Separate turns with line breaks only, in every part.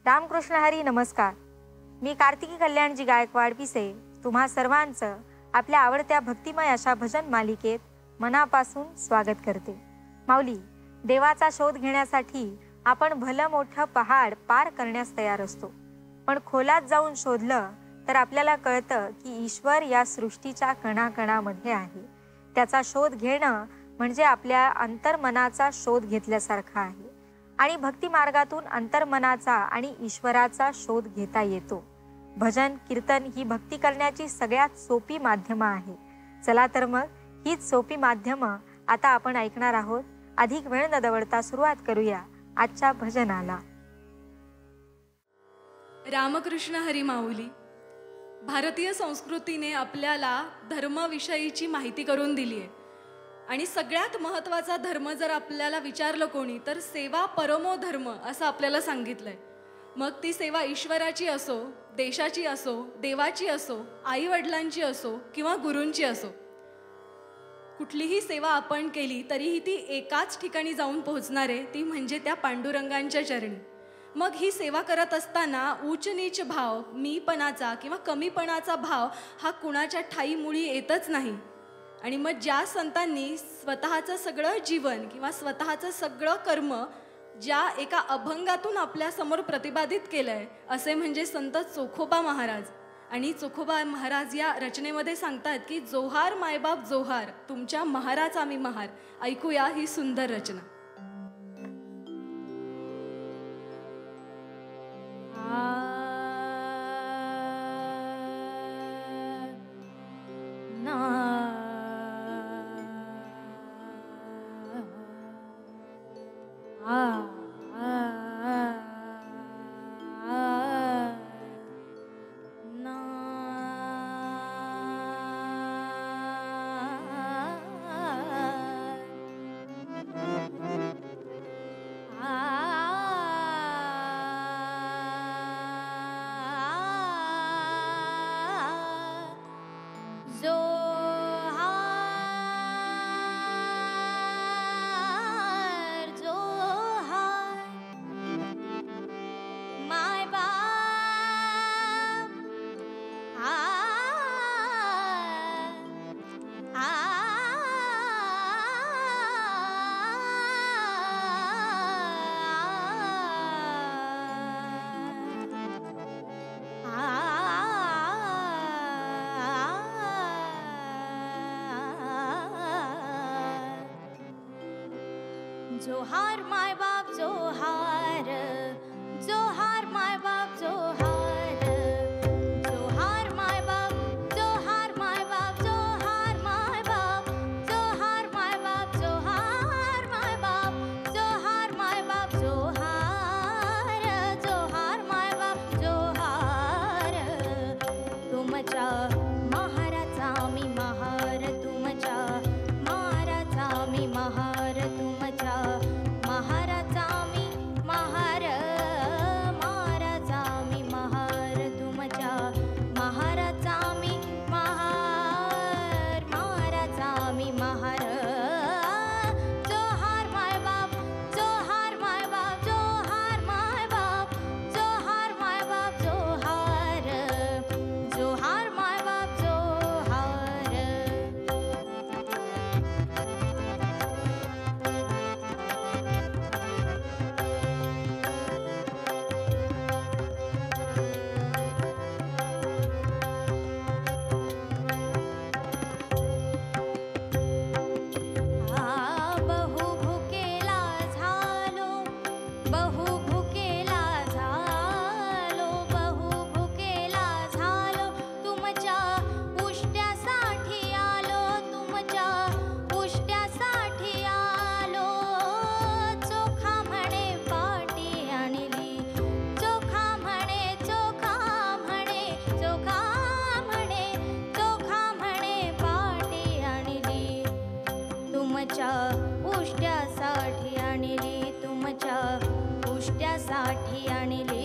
रामकृष्ण हरी नमस्कार. मी कार्तिकी कल्याणजी गायकवाड पिसे तुम्हा सर्वांचं आपल्या आवडत्या भक्तिमय अशा भजन मालिकेत मनापासून स्वागत करते. माऊली, देवाचा शोध घेण्यासाठी आपण भलं मोठं पहाड पार करण्यास तयार असतो, पण खोलात जाऊन शोधलं तर आपल्याला कळतं की ईश्वर या सृष्टीच्या कणाकणामध्ये आहे. त्याचा शोध घेणं म्हणजे आपल्या अंतर्मनाचा शोध घेतल्यासारखं आहे आणि भक्ती मार्गातून अंतर्मनाचा आणि ईश्वराचा शोध घेता येतो. भजन कीर्तन ही भक्ती करण्याची सगळ्यात सोपी माध्यमं आहे. चला तर मग हीच सोपी माध्यमं आता आपण ऐकणार आहोत. अधिक वेळ न दवडता सुरुवात करूया आजच्या भजनाला.
रामकृष्ण हरी माऊली. भारतीय संस्कृतीने आपल्याला धर्माविषयीची माहिती करून दिली आहे आणि सगळ्यात महत्त्वाचा धर्म जर आपल्याला विचारलं कोणी तर सेवा परमो धर्म असं आपल्याला सांगितलंय. मग ती सेवा ईश्वराची असो, देशाची असो, देवाची असो, आईवडिलांची असो किंवा गुरूंची असो, कुठलीही सेवा आपण केली तरीही ती एकाच ठिकाणी जाऊन पोहोचणार आहे, ती म्हणजे त्या पांडुरंगांच्या चरणी. मग ही सेवा करत असताना उच्च नीच भाव, मीपणाचा किंवा कमीपणाचा भाव हा कुणाच्या ठाई मुळी येतच नाही. आणि मग ज्या संतांनी स्वतःचं सगळं जीवन किंवा स्वतःचं सगळं कर्म ज्या एका अभंगातून आपल्यासमोर प्रतिपादित केलं आहे, असे म्हणजे संत चोखोबा महाराज. आणि चोखोबा महाराज या रचनेमध्ये सांगतात की जोहार मायबाप जोहार, तुमच्या महाराज आम्ही महार. ऐकूया ही सुंदर रचना.
जोहार माय बाप जोहार, जोहार माय बाप जोहार, जोहार माय बाप, जोहार माय बाप, जोहार माय बाप, जोहार माय बाप, जोहार माय बाप, जोहार माय बाप जोहार, जोहार माय बाप जोहार. तुमच्या महाराचा मी महार, तुमच्या महाराचा मी महार, तुमच्या महाराजा मी महार, महाराजा मी महार, तुमच्या महाराजा मी महार, महाराजा मी महार. जोहार माय बाप, जोहार माय बाप, जोहार माय बाप, जोहार माय बाप जोहार, जोहार माय बाप जोहार. बहु भुकेला झालो, बहु भुकेला झालो, बहु भुकेला झालो, तुमच्या उष्ट्यासाठी आलो, तुमच्या उष्ट्यासाठी आलो. चोखा म्हणे पाटी आणली, चोखा म्हणे, चोखा म्हणे, चोखा म्हणे, चोखा म्हणे पाटी आणली. तुमच्या उष्ट्यासाठी आणली, तुमच्या उष्ट्यासाठी आणली.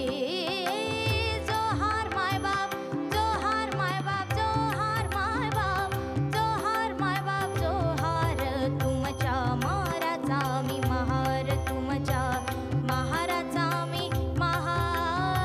जोहार माय बाप, जोहार माय बाप, जोहार माय बाप, जोहार माय बाप जोहार. तुमच्या महाराजा मी महार, तुमच्या महाराजा मी महार.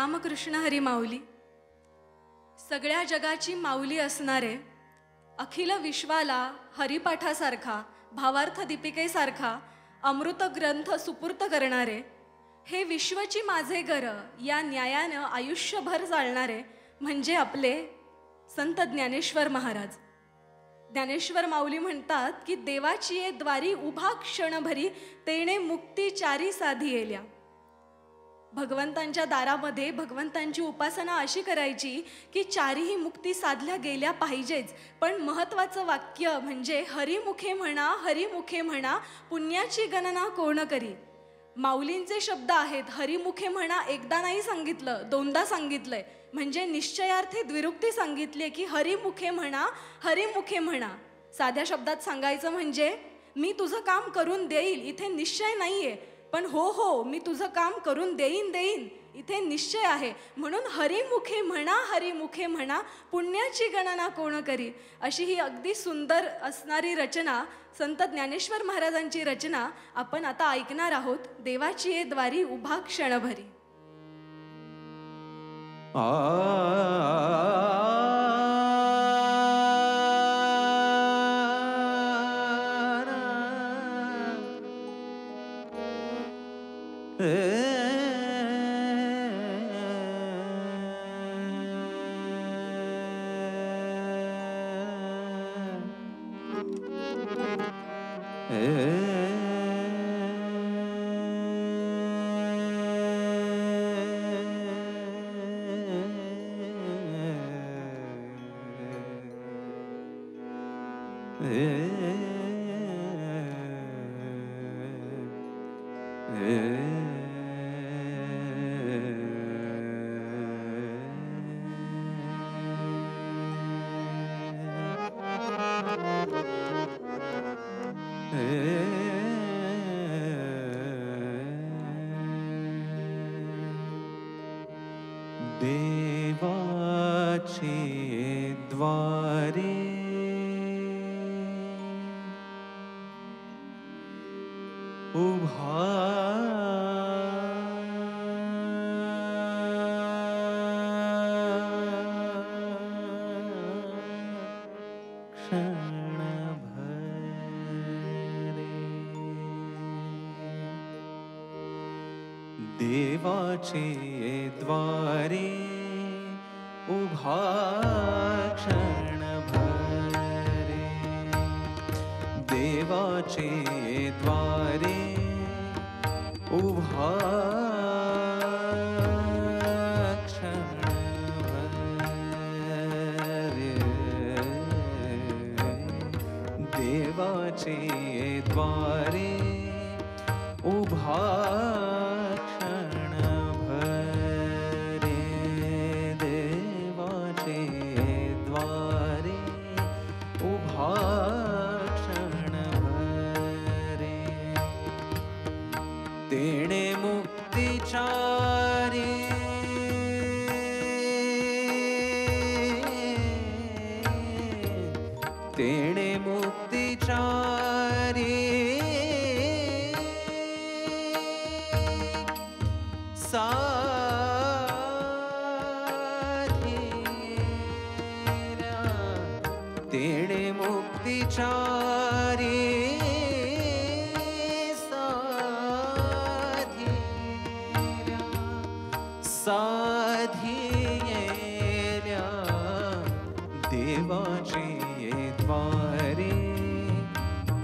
रामकृष्ण हरी माऊली. सगळ्या जगाची माऊली असणारे, अखिल विश्वाला हरिपाठासारखा, भावार्थ दीपिकेसारखा अमृत ग्रंथ सुपूर्त करणारे, हे विश्वची माझे घर या न्यायानं आयुष्यभर चालणारे म्हणजे आपले संत ज्ञानेश्वर महाराज. ज्ञानेश्वर माऊली म्हणतात की देवाची ये द्वारी उभा क्षणभरी, तेणे मुक्ती चारी साधी येल्या. भगवंतांच्या दारामध्ये भगवंतांची उपासना अशी करायची की चारीही मुक्ती साधल्या गेल्या पाहिजेच. पण महत्त्वाचं वाक्य म्हणजे हरिमुखे म्हणा, हरिमुखे म्हणा, पुण्याची गणना कोण करी. माऊलींचे शब्द आहेत, हरिमुखे म्हणा एकदा नाही सांगितलं, दोनदा सांगितलंय. म्हणजे निश्चयार्थी द्विरुक्ती सांगितली की हरिमुखे म्हणा, हरिमुखे म्हणा. साध्या शब्दात सांगायचं म्हणजे मी तुझं काम करून देईल, इथे निश्चय नाहीये, पण हो हो मी तुझं काम करून देईन इथे निश्चय आहे. म्हणून हरिमुखे म्हणा, हरिमुखे म्हणा, पुण्याची गणना कोण करी. अशी ही अगदी सुंदर असणारी रचना, संत ज्ञानेश्वर महाराजांची रचना आपण आता ऐकणार आहोत. देवाची ये द्वारी उभा क्षणभरी.
देवाचे द्वारे उभा देवाचे द्वारे उभा क्षणभरे. देवाचे द्वारे उभा क्षणभरे. देवाचे द्वारे उभा तेणे मुक्तिचारी तेणे मुक्तिचारी साधीरा. तेणे मुक्तिचारी साधियेल्या. देवाचे द्वारे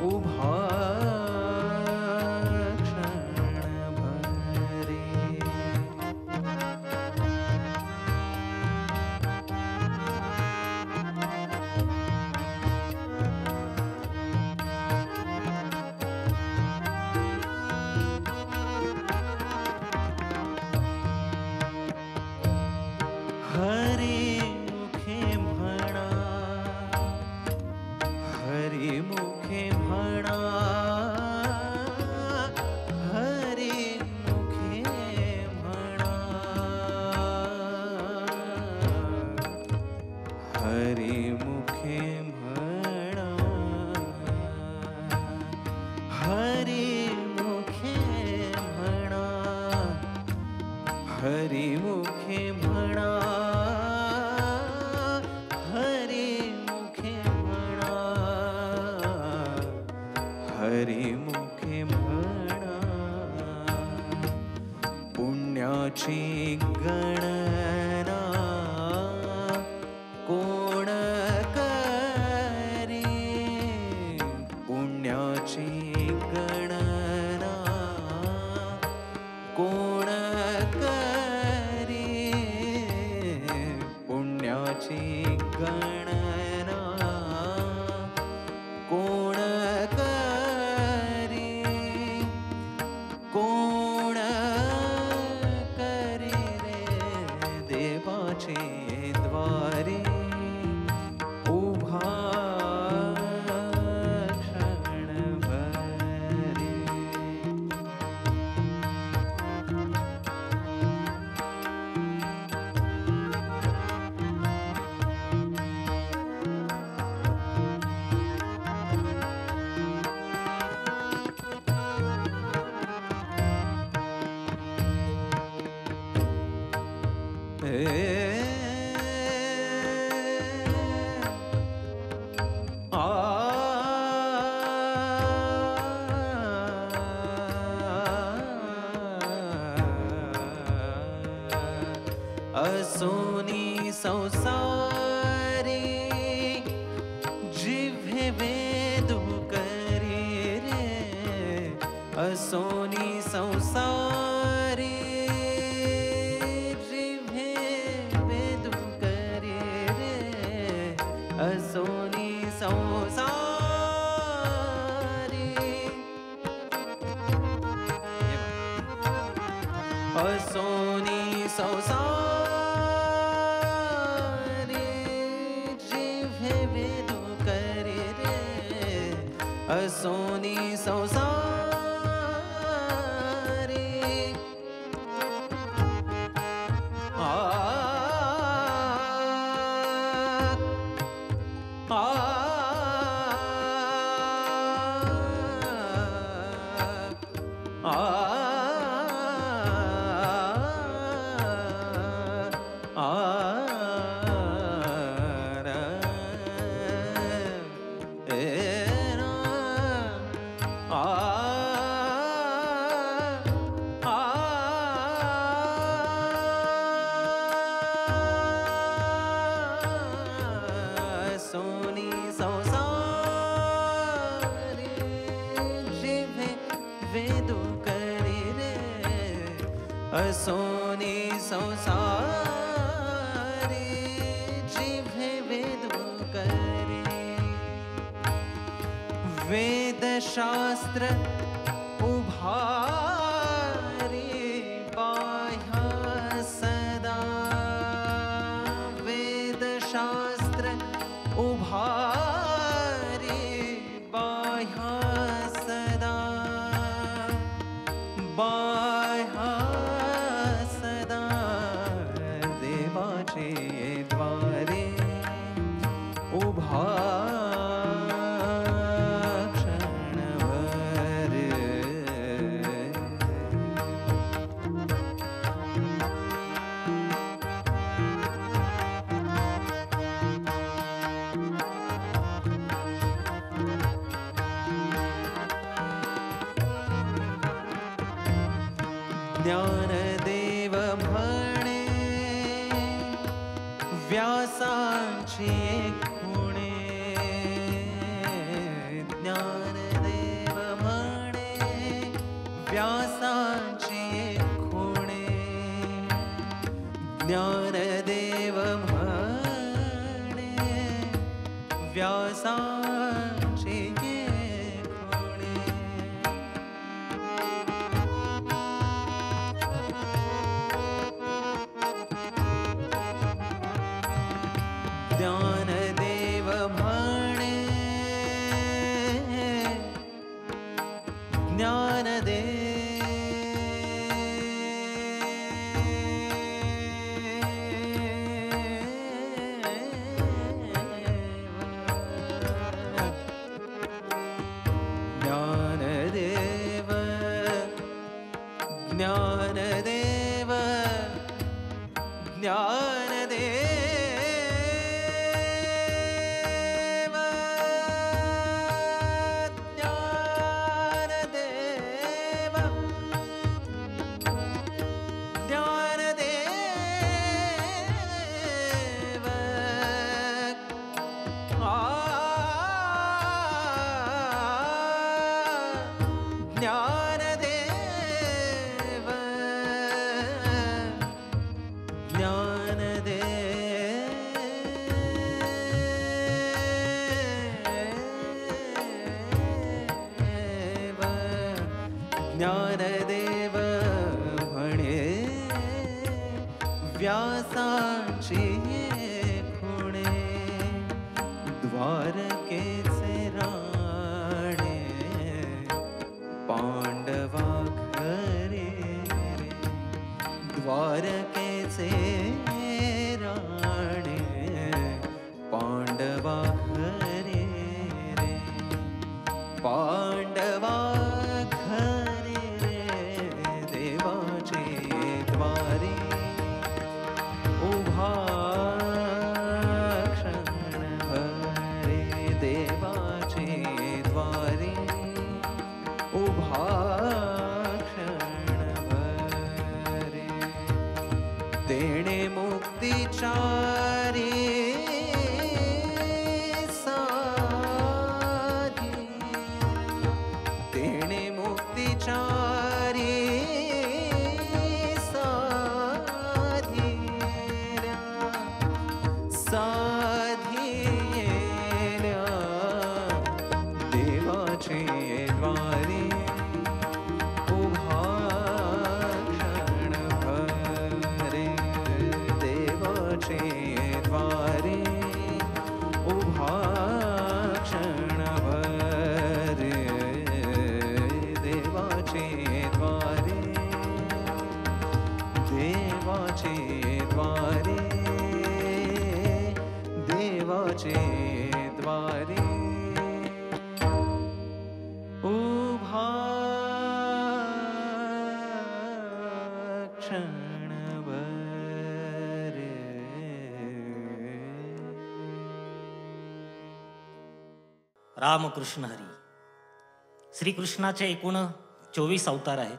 उभा क्षणभरे. हरिमुखे म्हणा, हरिमुखे म्हणा, हरिमुखे म्हणा, हरिमुखे म्हणा, हरिमुखे म्हणा, हरिमुखे हरिमुखे म्हणा पुण्याची गणना कोण करी पुण्याची गणना कोण करी पुण्याची गणना कोण करी कोण करी रे देवाचे द्वारे उभा क्षणभरे असोनी संसारी जिव्हे वेदू करी रे असोनी संसारी जिव्हे वेदू करी रे असोनी संसारी असोनी संसारी जिव्हे वेदू करी रे असोनी संसारी सोनी संसारी जिव्हे वेदू करी रे असोनी संसारी जिव्हे वेदू करी वेदशास्त्र उभारी बाह्य सदा वेदशास्त्र उभारी बाह्य सदा बाह्य सदा देवाचे द्वारे उभा ज्ञानदेव म्हणे व्यासांची खुणे ज्ञानदेव म्हणे व्यासांची खुणे ज्ञानदेव म्हणे व्यासांची ज्ञानदेव म्हणे ज्ञानदेव ज्ञानदेव ज्ञानदेव म्हणे व्यासाची खुणे द्वारकेचे राणे पांडवा घरे रे द्वारकेचे राणे पांडवा घरे रे पांडवा घरे रे देवाचे द्वारी उभा क्षणभरे देवाचे द्वारी उभा क्षणभरे तेणे मुक्तिचारी साधी तेणे मुक्तिचारी साधियेल्या देवाचे द्वारी उभा क्षणभरे देवाचे द्वारी उभा क्षणभरे देवाचे द्वारी देवाचे द्वारी देवाचे द्वारी उभा क्षणभरे
रामकृष्ण हरी. श्रीकृष्णाचे एकूण 24 अवतार आहेत.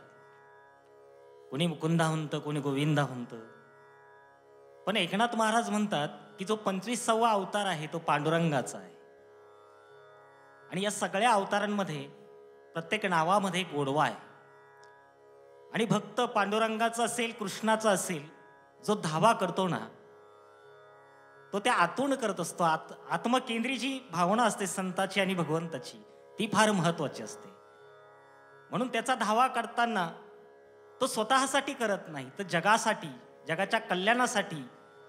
कोणी मुकुंदा म्हणतं, कोणी गोविंदा म्हणतं. पण एकनाथ महाराज म्हणतात की जो 25वा अवतार आहे तो पांडुरंगाचा आहे. आणि या सगळ्या अवतारांमध्ये प्रत्येक नावामध्ये गोडवा आहे. आणि भक्त पांडुरंगाचा असेल, कृष्णाचा असेल, जो धावा करतो ना तो त्या आतून करत असतो. आत्मकेंद्री जी भावना असते संताची आणि भगवंताची ती फार महत्वाची असते. म्हणून त्याचा धावा करताना तो स्वतःसाठी करत नाही तर जगासाठी, जगाच्या कल्याणासाठी.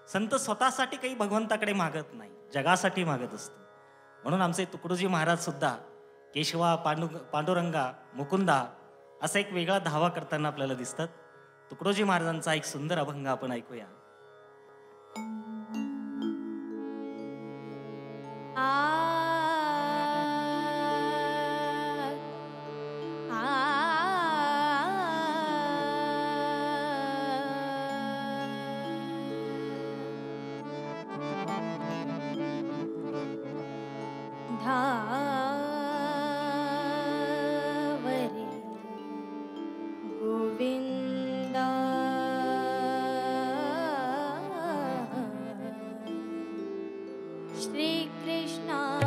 संत स्वतःसाठी काही भगवंताकडे मागत नाही, जगासाठी मागत असतो. म्हणून आमचे तुकडोजी महाराज सुद्धा केशवा, पांडुरंगा, मुकुंदा असा एक वेगळा धावा करताना आपल्याला दिसतात. तुकडोजी महाराजांचा एक सुंदर अभंग आपण ऐकूया.
धावरे गोविंदा श्री कृष्णा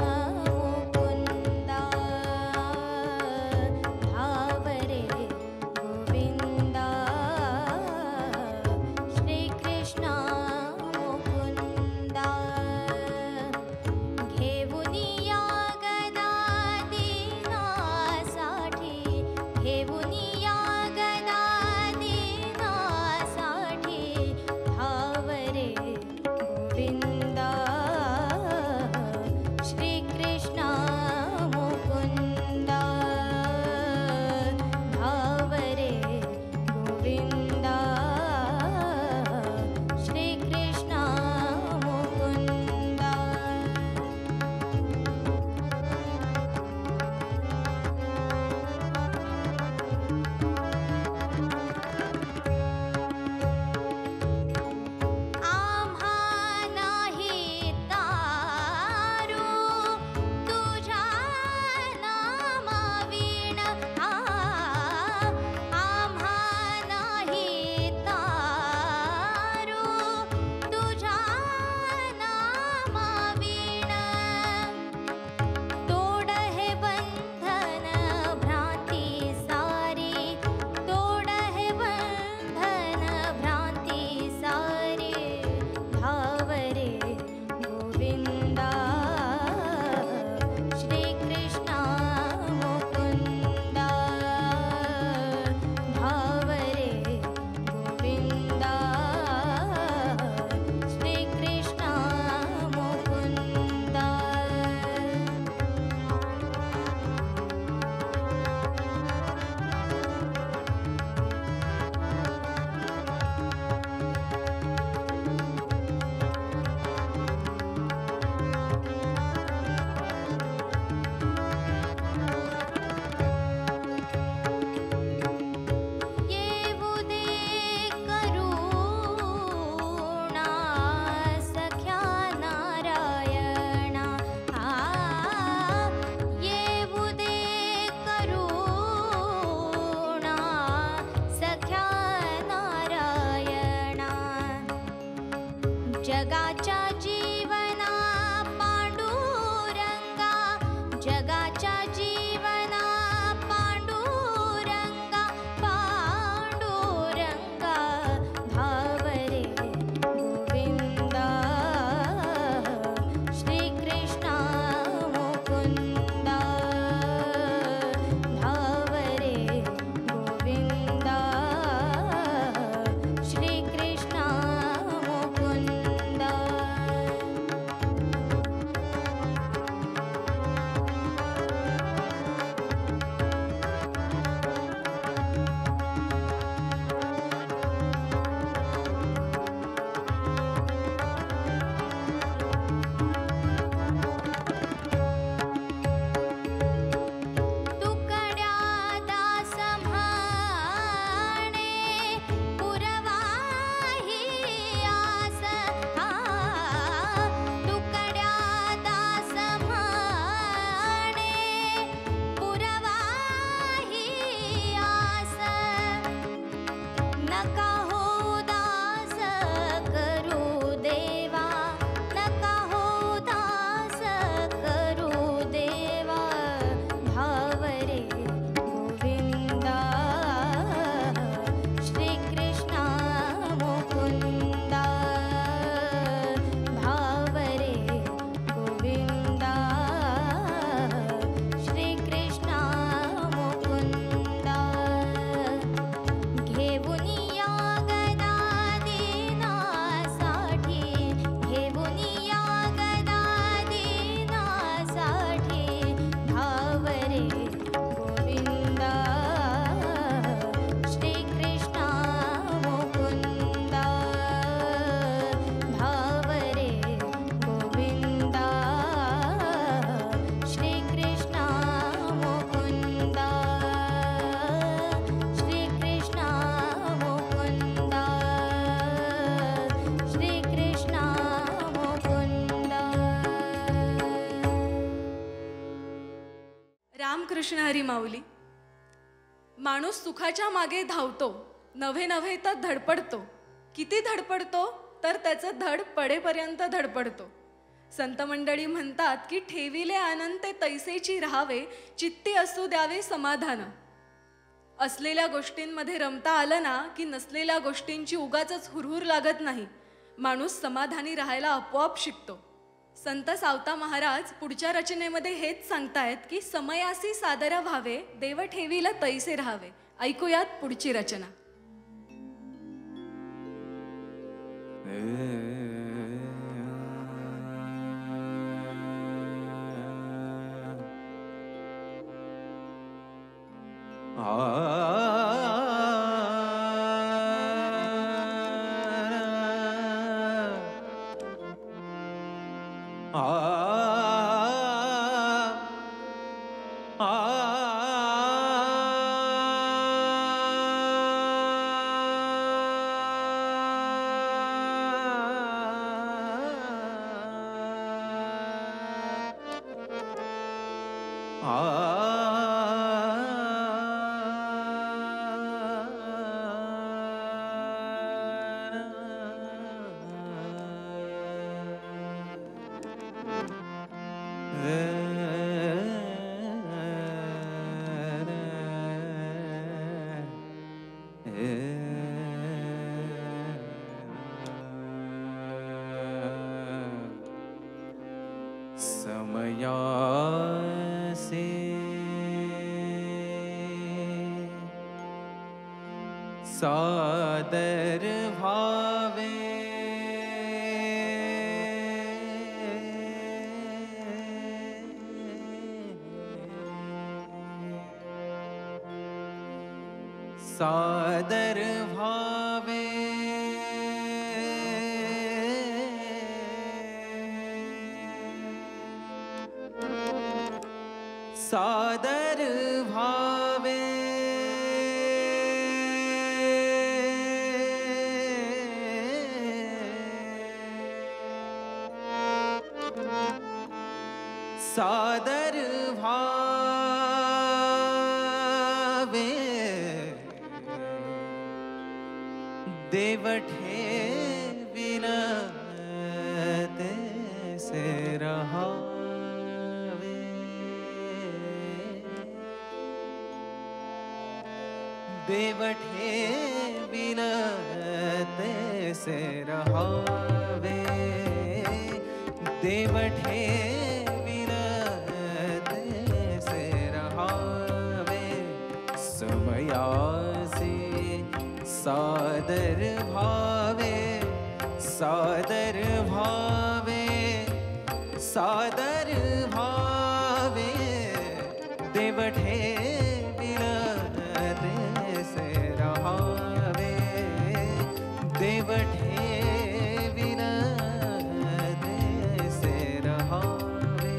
जगाच्या जीवना पांडुरंगा पांडुरंगा धावरे गोविंदा श्रीकृष्णा मुकुंदा धावरे गोविंदा श्रीकृष्णा मुकुंदा तुकड्या दास म्हणे पुरवाही आस तुकड्या दास म्हणे पुरवाही आस नका हो दास करू देवा नका हो दास करू देवा भावरे गोविंदा श्रीकृष्णा मुकुंदा भावरे गोविंदा श्रीकृष्णा मुकुंदा घेऊन या गदा दीनासाठी घेऊन या गदा दीनासाठी भावरे गोविंदा श्रीकृष्णा मुकुंदा भावरे गोविंदा श्रीकृष्णा मुकुंदा श्रीकृष्णा मुकुंदा श्रीकृष्णा मुकुंदा
रामकृष्ण हरी माऊली. माणूस सुखाच्या मागे धावतो, नव्हे नव्हे तर धडपडतो. किती धडपडतो तर त्याचं धड पडेपर्यंत धडपडतो. संत मंडळी म्हणतात की ठेविले आनंते तैसेची राहावे, चित्ती असू द्यावे समाधान. असलेल्या गोष्टींमध्ये रमता आलं ना की नसलेल्या गोष्टींची उगाचच हुरहुर लागत नाही. माणूस समाधानी राहायला आपोआप शिकतो. संत सावता महाराज पुढच्या रचनेमध्ये हेच सांगतायत की समयासी सादर व्हावे, देव ठेवीला तैसे राहावे. ऐकूयात पुढची रचना.
समयासे सादर भावे सादर भावे सादर भावे सादर भावे देव ठेविल तैसे रहावे देवठे विनते रहावे देवठे विनते रहावे समयासी सादर भावे सादर भावे सादर भावे देवठे विनते रहावे देवठे विनते रहावे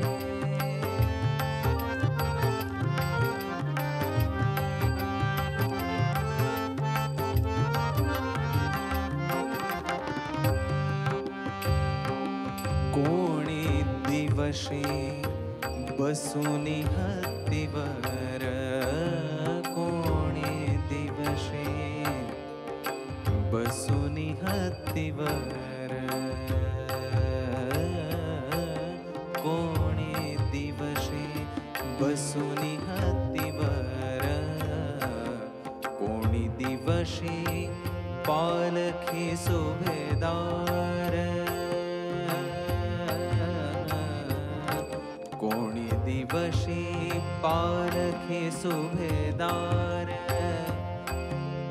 कोणी दिवशी बसुनी हत्तीवर कोणी दिवशी बसुनी हत्तीवर कोणी दिवशी बसुनी हत्तीवर कोणी दिवशी पालखी सुभेदार कोणी दिवशी पालखी सुभेदार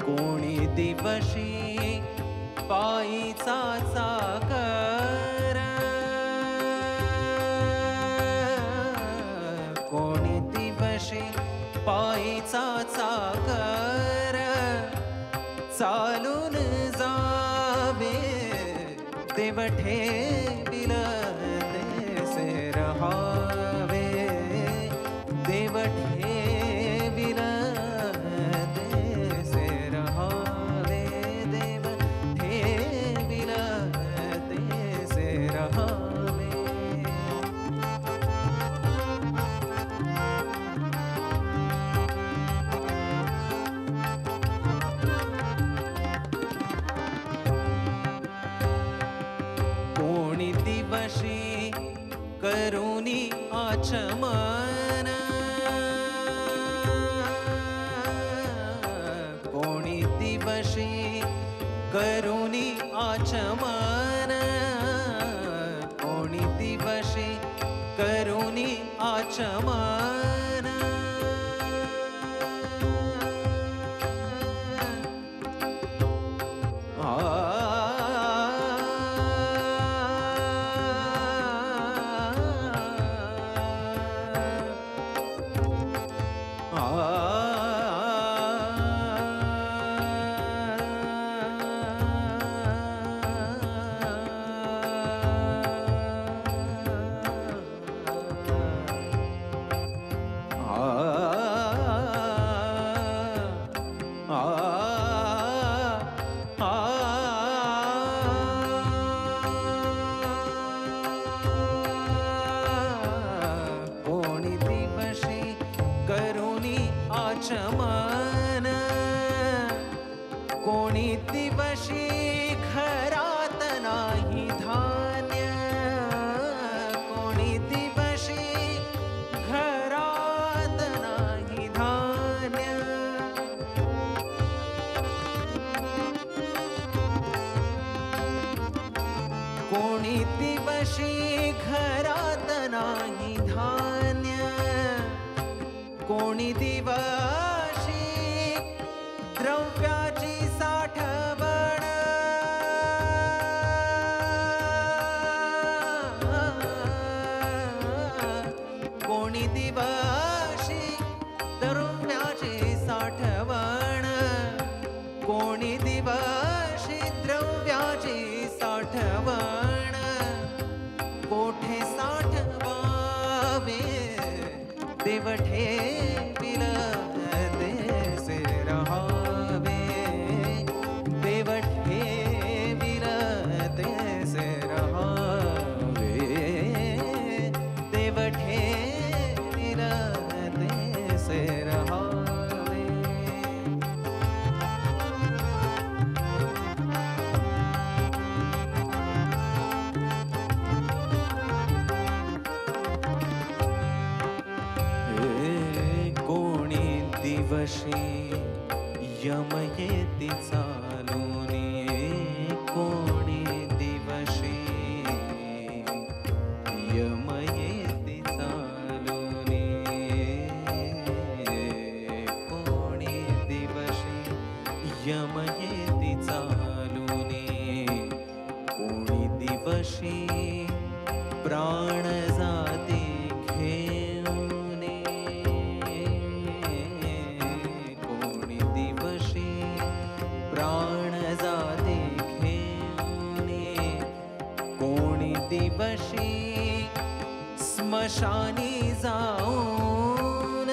कोणी दिवशी पायीचा चाकर कोणी दिवशी पायीचा चाकर चालून जावे देवठे विनते रहावे देवठे विनते रहावे देवठे विनते रहावे कोणी दिवशी करुणी आचमन कोणी दिवशी करुणी आचमन कोणी दिवशी करुणी आचमन कोणी दिवशी करुणी आचमन कोणी दिवशी घरात नाही धान्य कोणी दिवशी घरात नाही धान्य कोणी दिवशी घरात नाही धान्य कोणी दिवशी द्रव्याची साठवण कोणी दिवशी द्रव्याची साठवण कोणी दिवशी द्रव्याची साठवण कोठे साठवावे देवठे विनते रहावे देवठे विनते रहावे देवठे विनते रहावे दिवशी यम येती चालूनी कोणी दिवशी यम येती चालूनी कोणी दिवशी यम येती चालूनी कोणी दिवशी प्राण जाती घेऊने कोणी दिवशी प्राण जाती घेऊने कोणी दिवशी स्मशानी जाऊन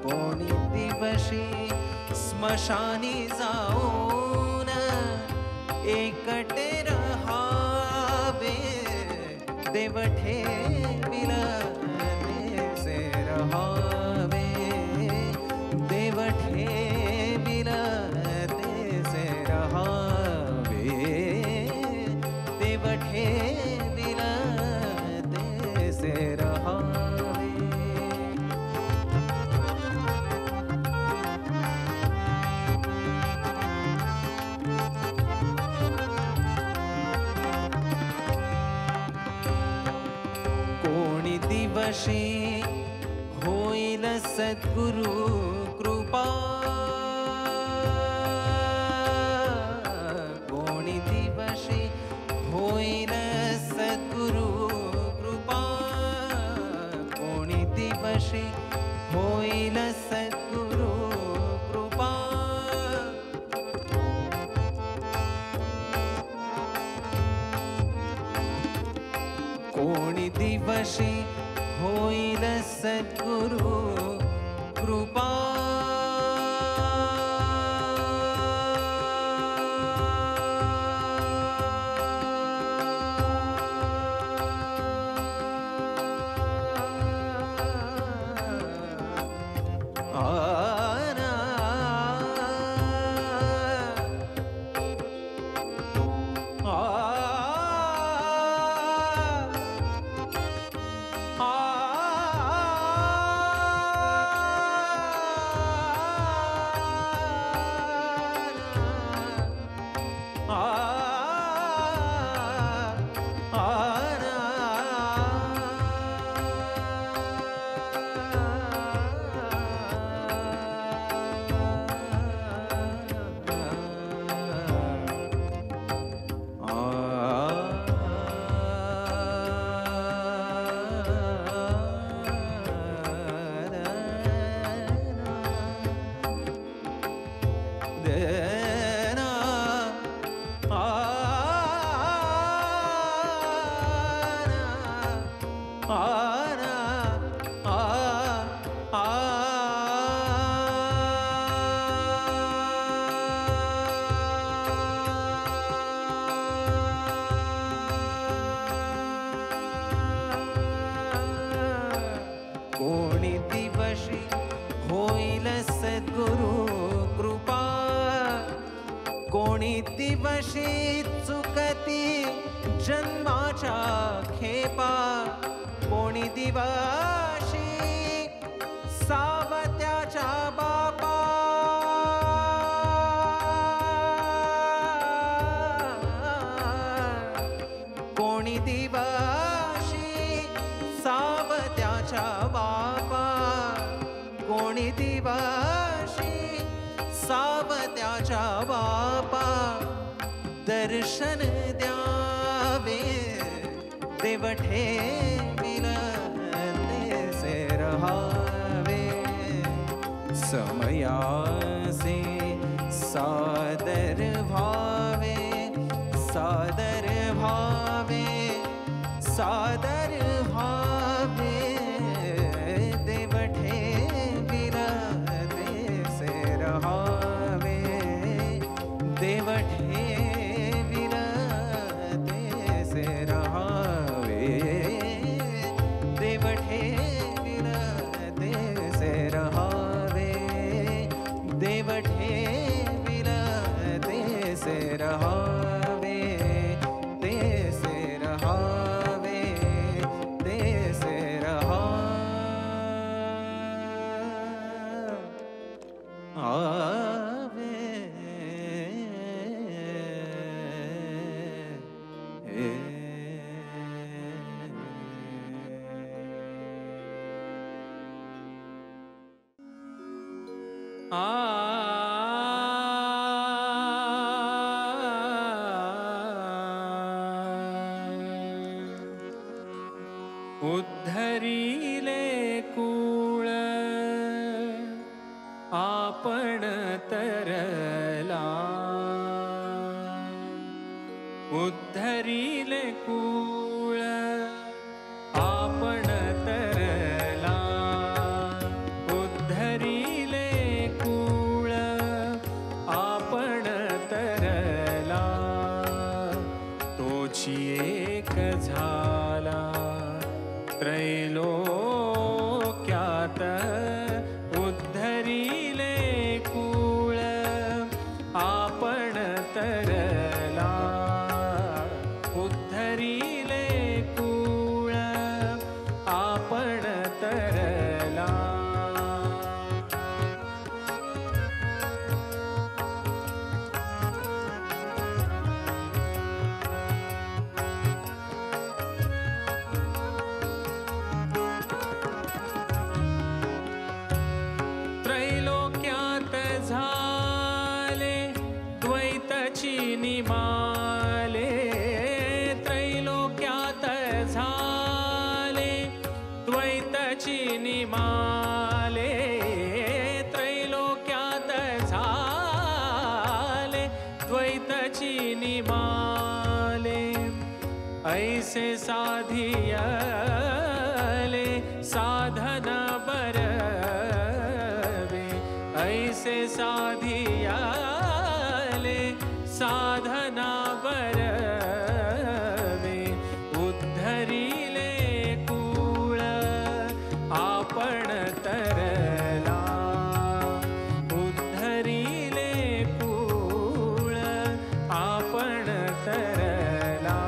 कोणी दिवशी स्मशानी जाऊन एकटे रहावे देव ठेविल तेसे रहावे देव ठेविल तेसे रहावे देव ठेविल तेसे रहावे कोणी दिवशी होईल सद्गुरु कृपा कोणी दिवशी होईल सद्गुरु कृपा कोणी दिवशी होईल सद्गुरु कृपा कोणी दिवशी होईल सद्गुरु कृपा कोणी दिवशी होईल सद्गुरु कृपा कोणी दिवशी चुकती जन्माच्या खेपा कोणी दिवशी सावत्याच्या बापा कोणी दिवशी सावत्याच्या बापा कोणी दिवशी सावत्याच्या बापा दर्शन द्यावे देव ठेविल तेसे रहावे समयासे सादर भावे सादर भावे सादर भावे देव ठेविल तेसे रहावे देव ठेविल तेसे रहावे देव ठेविल तेसे रहावे देव ठेविल तेसे रहावे तेसे रहावे उद्धरिले कुळ आपण तरला, उद्धरिले कुळ आपण तरला, उद्धरिले कुळ आपण तरला, तोची एक झाला त्रैलोक्यात, उद्धरिले कुळ आपण तरला, उद्धरिले कुळ आपण तरला. त्रैलोक्यात झाले द्वैतची निमाले, त्रैलोक्यात झाले द्वैतची निमाले, त्रैलोक्यात झाले द्वैतची निमाले, ऐसे साधियले साधन बरवे, ऐसे साधियले साधना बरवे, उद्धरिले कुळ आपण तरला, उद्धरिले कुळ आपण तरला.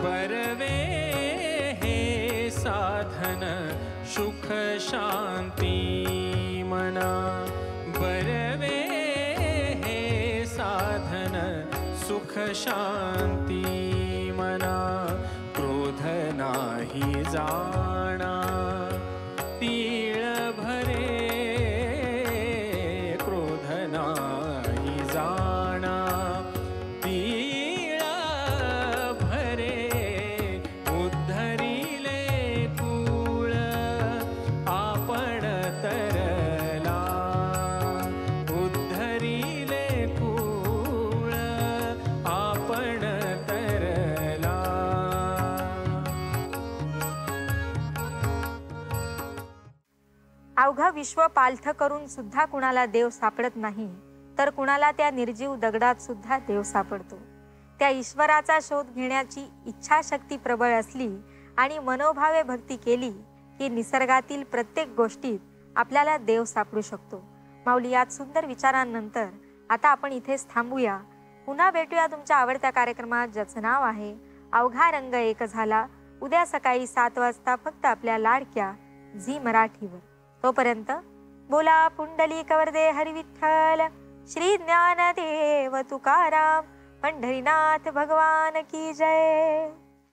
बरवे हे साधन सुख शांती मना, बरवे हे साधन सुख शांती मना, क्रोध नाही जाणा तीळ भरे, क्रोध नाही जाणा तीळ भरे, उद्धरिले कुळ आपण तरला, उद्धरिले कुळ आपण तरला.
अवघं विश्व पालथ करून सुद्धा कुणाला देव सापडत नाही, तर कुणाला त्या निर्जीव दगडात सुद्धा देव सापडतो. त्या ईश्वराचा शोध घेण्याची इच्छाशक्ती प्रबळ असली आणि मनोभावे भक्ती केली की निसर्गातील प्रत्येक गोष्टीत आपल्याला देव सापडू शकतो. माऊली, यात सुंदर विचारांनंतर आता आपण इथेच थांबूया. पुन्हा भेटूया तुमच्या आवडत्या कार्यक्रमात, ज्याचं नाव आहे अवघा रंग एक झाला, उद्या सकाळी 7 वाजता फक्त आपल्या लाडक्या झी मराठीवर. तोपर्यंत बोला पुंडलिक वरदे हरी विठ्ठल, श्री ज्ञानदेव तुकाराम, पंढरीनाथ भगवान की जय.